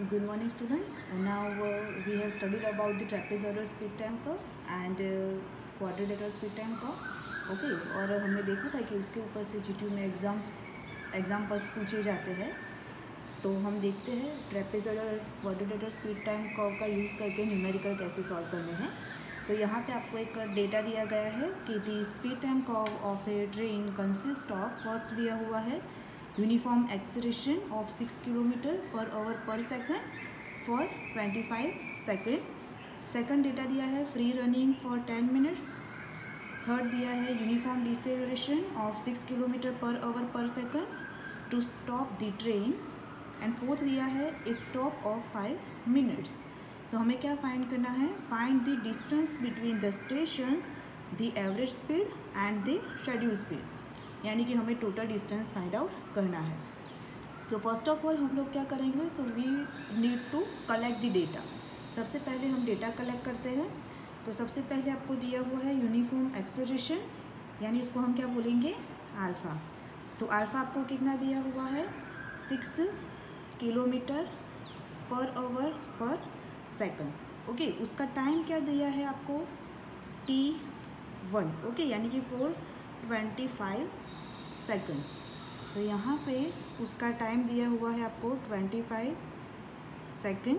Good morning, students. Now we have studied about the trapezoidal speed time curve and quadrilateral speed time curve. Okay और हमने देखा था कि उसके ऊपर से जीटीयू में एग्जाम्पल्स पूछे जाते हैं। तो हम देखते हैं ट्रेपेजॉइडल और क्वाड्रिलेटरल स्पीड टाइम कर्व का यूज़ करके न्यूमेरिकल कैसे सॉल्व करने हैं। तो यहाँ पे आपको एक डेटा दिया गया है कि the speed time curve of a train consist of, first दिया हुआ है uniform acceleration of 6 kilometer per hour per second for 25 second. Second data दिया है free running for 10 minutes. Third दिया है uniform deceleration of 6 kilometer per hour per second to stop the train. And fourth दिया है stop of 5 minutes. तो हमें क्या find करना है? Find the distance between the stations, the average speed and the schedule speed, यानी कि हमें टोटल डिस्टेंस फाइंड आउट करना है। तो फर्स्ट ऑफ ऑल हम लोग क्या करेंगे? So we need to collect the data. सबसे पहले हम डेटा कलेक्ट करते हैं। तो सबसे पहले आपको दिया हुआ है यूनिफॉर्म एक्सेलरेशन, यानी इसको हम क्या बोलेंगे? अल्फ़ा। तो अल्फ़ा आपको कितना दिया हुआ है? 6 kilometer per hour per second. Okay, उसका टाइम क्या दिया है आपको? T1। ओके, यानी कि 425 सेकंड। तो यहाँ पे उसका टाइम दिया हुआ है आपको 25 सेकंड।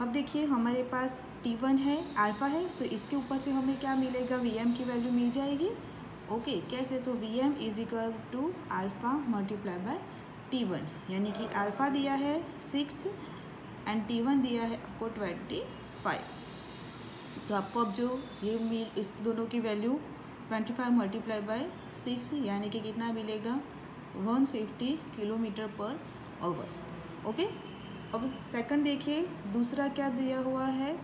अब देखिए हमारे पास T1 है, अल्फ़ा है, सो इसके ऊपर से हमें क्या मिलेगा? VM की वैल्यू मिल जाएगी। ओके, कैसे? तो VM is equal to alpha multiply by T1, यानी कि अल्फ़ा दिया है 6 एंड T1 दिया है आपको 25। तो आपको अब जो ये मिल, इस दोनों की वैल्यू 25 मल्टीप्लाई बाय 6 यानी कि कितना मिलेगा? 150 किलोमीटर पर आवर। ओके, अब सेकंड देखिए, दूसरा क्या दिया हुआ है?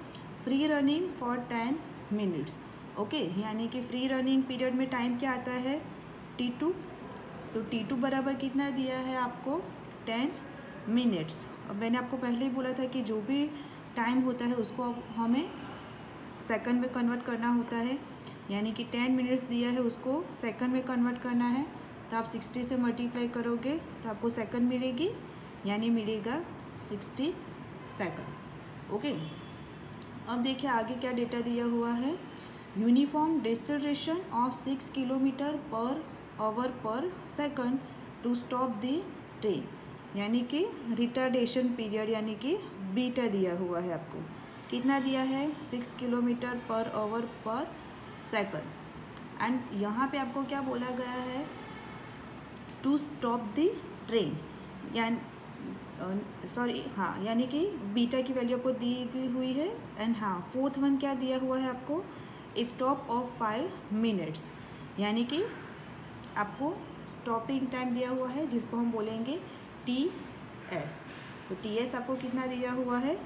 Free running for 10 minutes. Okay, यानी कि फ्री रनिंग पीरियड में टाइम क्या आता है? T2। सो T2 बराबर कितना दिया है आपको? 10 मिनट्स। अब मैंने आपको पहले ही बोला था कि जो भी टाइम होता है उसको अब हमें सेकंड में कन्वर्ट करना होता है, यानी कि 10 मिनट्स दिया है उसको सेकंड में कन्वर्ट करना है। तो आप 60 से मल्टीप्लाई करोगे तो आपको सेकंड मिलेगी, यानी मिलेगा 60 सेकंड। ओके, अब देखिए आगे क्या डेटा दिया हुआ है? Uniform deceleration of 6 kilometer per hour per second to stop the train, यानी कि रिटार्डेशन पीरियड, यानी कि बीटा दिया हुआ है आपको। कितना दिया है? 6 kilometer per hour per second. And यहाँ पे आपको क्या बोला गया है? टू स्टॉप द ट्रेन, यानी कि बीटा की वैल्यू आपको दी गई हुई है। एंड हाँ, फोर्थ वन क्या दिया हुआ है आपको? स्टॉप ऑफ 5 मिनट्स, यानी कि आपको स्टॉपिंग टाइम दिया हुआ है जिसको हम बोलेंगे TS। तो TS आपको कितना दिया हुआ है?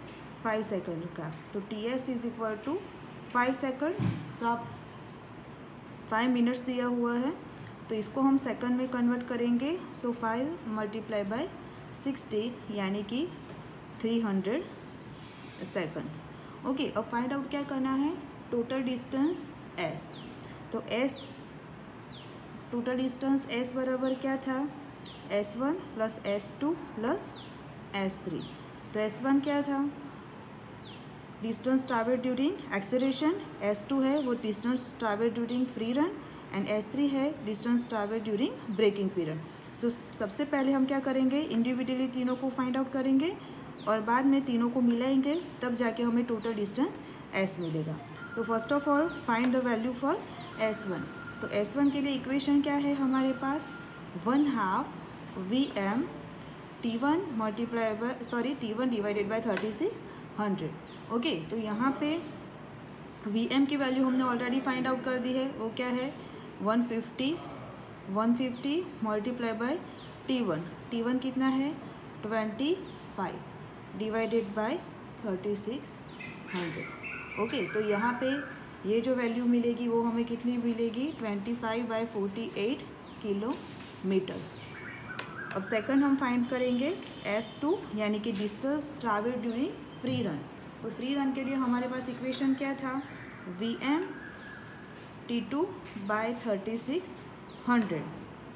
5 सेकंड का। तो TS is equal to 5 second. So आप 5 मिनट्स दिया हुआ है, तो इसको हम सेकंड में कन्वर्ट करेंगे। सो 5 मल्टीप्लाई बाय 60 यानी कि 300 सेकंड। ओके, अब फाइंड आउट क्या करना है? Total distance S। तो S, टोटल डिस्टेंस S बराबर क्या था? S1 plus S2 plus S3। तो S1 क्या था? Distance travelled during acceleration. S2 है वो distance travelled during free run. And S3 है distance travelled during braking period. So सबसे पहले हम क्या करेंगे? इंडिविजुअली तीनों को फाइंड आउट करेंगे और बाद में तीनों को मिलाएंगे, तब जाके हमें टोटल डिस्टेंस S मिलेगा। तो first of all find the value for S1। तो S1 के लिए इक्वेशन क्या है हमारे पास? 1/2 VM T1 multiply by T1 divided by 3600। Okay, तो यहाँ पे VM की वैल्यू हमने ऑलरेडी फाइंड आउट कर दी है। वो क्या है? 150 मल्टीप्लाई बाय T1 कितना है? 25 डिवाइडेड बाय 3600। ओके, तो यहाँ पे ये जो वैल्यू मिलेगी वो हमें कितनी मिलेगी? 25/48 किलोमीटर। अब सेकंड हम फाइंड करेंगे S2, यानी कि distance travelled during free run. तो फ्री रन के लिए हमारे पास इक्वेशन क्या था? VM T2 by 3600।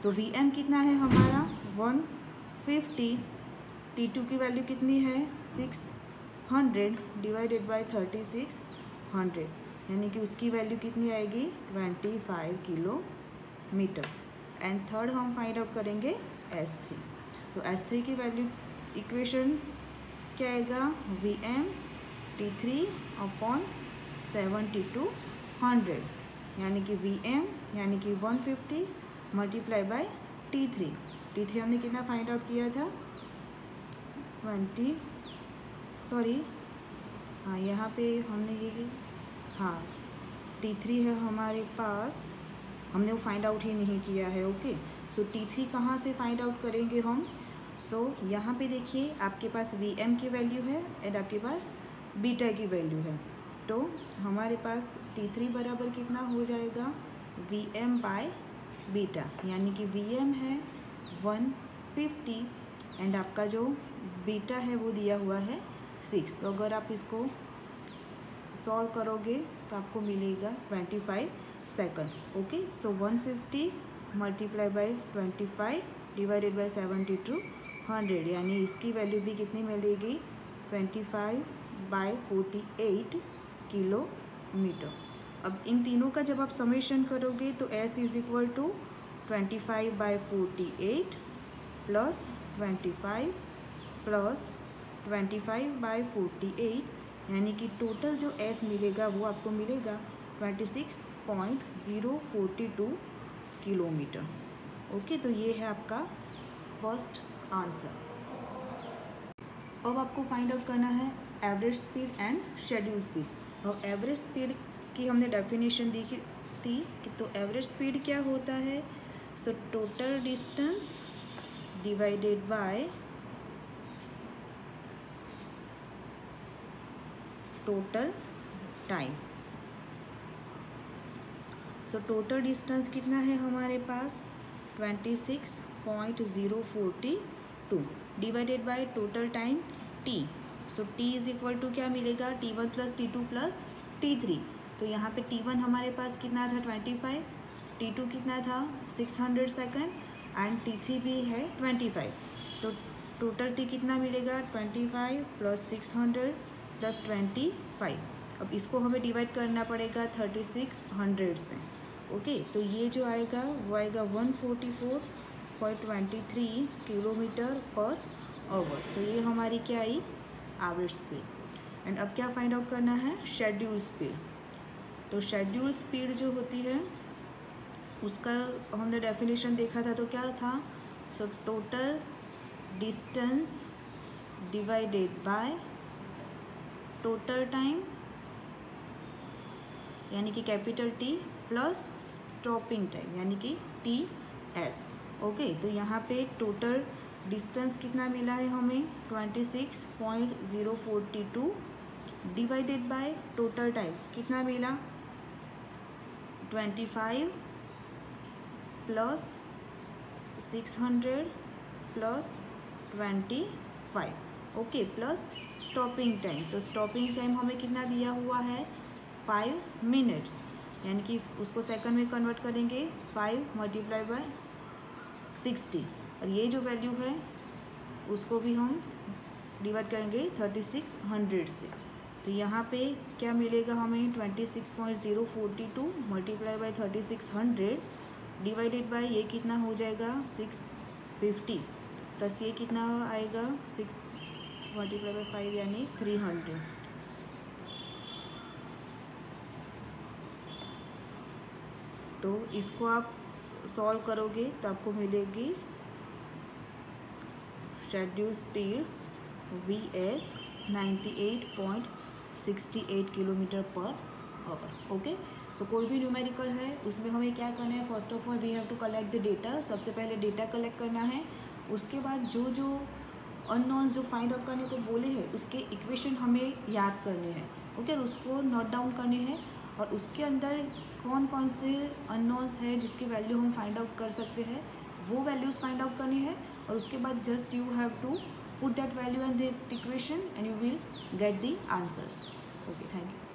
तो VM कितना है हमारा? 150 T2 की वैल्यू कितनी है 600 डिवाइडेड बाय 3600, यानी कि उसकी वैल्यू कितनी आएगी 25 किलोमीटर। एंड थर्ड हम फाइंड आउट करेंगे S3। तो S3 की वैल्यू इक्वेशन क्या आएगा Vm T3 अपॉन 7200, यानी कि Vm यानी कि 150 मल्टीप्लाई बाय T3 हमने कितना फाइंड आउट किया था 20 हाँ यहाँ पे हमने ये हाँ T3 है हमारे पास, हमने वो फाइंड आउट ही नहीं किया है। ओके, सो T3 कहाँ से फाइंड आउट करेंगे हम। सो यहाँ पे देखिए आपके पास Vm की वैल्यू है एंड आपके पास बीटा की वैल्यू है, तो हमारे पास T3 बराबर कितना हो जाएगा Vm बाय बीटा, यानी कि Vm है 150 एंड आपका जो बीटा है वो दिया हुआ है 6। तो अगर आप इसको सॉल्व करोगे तो आपको मिलेगा 25 second. Okay, so 150 multiply by 25 divided by 7200, यानी इसकी वैल्यू भी कितनी मिलेगी 25/48 किलोमीटर। अब इन तीनों का जब आप समेशन करोगे तो S is equal to 25/48 plus 25 plus 25/48, यानी कि टोटल जो S मिलेगा वो आपको मिलेगा 26.042 किलोमीटर। ओके, तो ये है आपका फर्स्ट आंसर। अब आपको फाइंड आउट करना है average speed and schedule speed. और एवरेज स्पीड की हमने डेफिनेशन देखी थी कि तो एवरेज स्पीड क्या होता है, so total distance divided by total time. So total distance कितना है हमारे पास 26.042 divided by total time t। So t is equal to क्या मिलेगा T1 plus T2 plus T3। तो यहाँ पे T1 हमारे पास कितना था 25, T2 कितना था 600 सेकंड एंड T3 भी है 25। तो टोटल t कितना मिलेगा 25 प्लस 600 प्लस 25। अब इसको हमें डिवाइड करना पड़ेगा 3600 से। ओके, तो ये जो आएगा वो आएगा 144.23 किलोमीटर पर आवर। तो ये हमारी क्या आई एवरेज स्पीड। एंड अब क्या फाइंड आउट करना है शेड्यूल स्पीड। तो शेड्यूल स्पीड जो होती है उसका हमने डेफिनेशन देखा था, तो क्या था, सो total distance divided by total time, यानी कि capital T plus stopping time यानी कि TS। ओके, तो यहाँ पे टोटल डिस्टेंस कितना मिला है हमें 26.042 डिवाइडेड बाय टोटल टाइम कितना मिला 25 plus 600 plus 25। Okay, plus stopping time. तो स्टॉपिंग टाइम हमें कितना दिया हुआ है 5 मिनट्स, यानी कि उसको सेकंड में कन्वर्ट करेंगे 5 मल्टीप्लाई बाय 60, और ये जो वैल्यू है उसको भी हम डिवाइड करेंगे 3600 से। तो यहाँ पे क्या मिलेगा हमें 26.042 मल्टीप्लाई बाय 3600 डिवाइडेड बाय ये कितना हो जाएगा 650 प्लस ये कितना आएगा 6 मल्टीप्लाई बाय 5 यानी 300। तो इसको आप सॉल्व करोगे तो आपको मिलेगी schedule speed VS 98.68 kilometer per hour. Okay, so कोई भी न्यूमेरिकल है उसमें हमें क्या करना है, first of all we have to collect the data. सबसे पहले डेटा कलेक्ट करना है, उसके बाद जो अननोन्स जो फाइंड आउट करने को बोले हैं उसके इक्वेशन हमें याद करने हैं। ओके, उसको नोट डाउन करने हैं और उसके अंदर कौन कौन से अननोन्स है जिसकी वैल्यू हम फाइंड आउट कर सकते हैं वो वैल्यूज़ फाइंड आउट करनी है, और उसके बाद just you have to put that value in that equation and you will get the answers. Okay, thank you.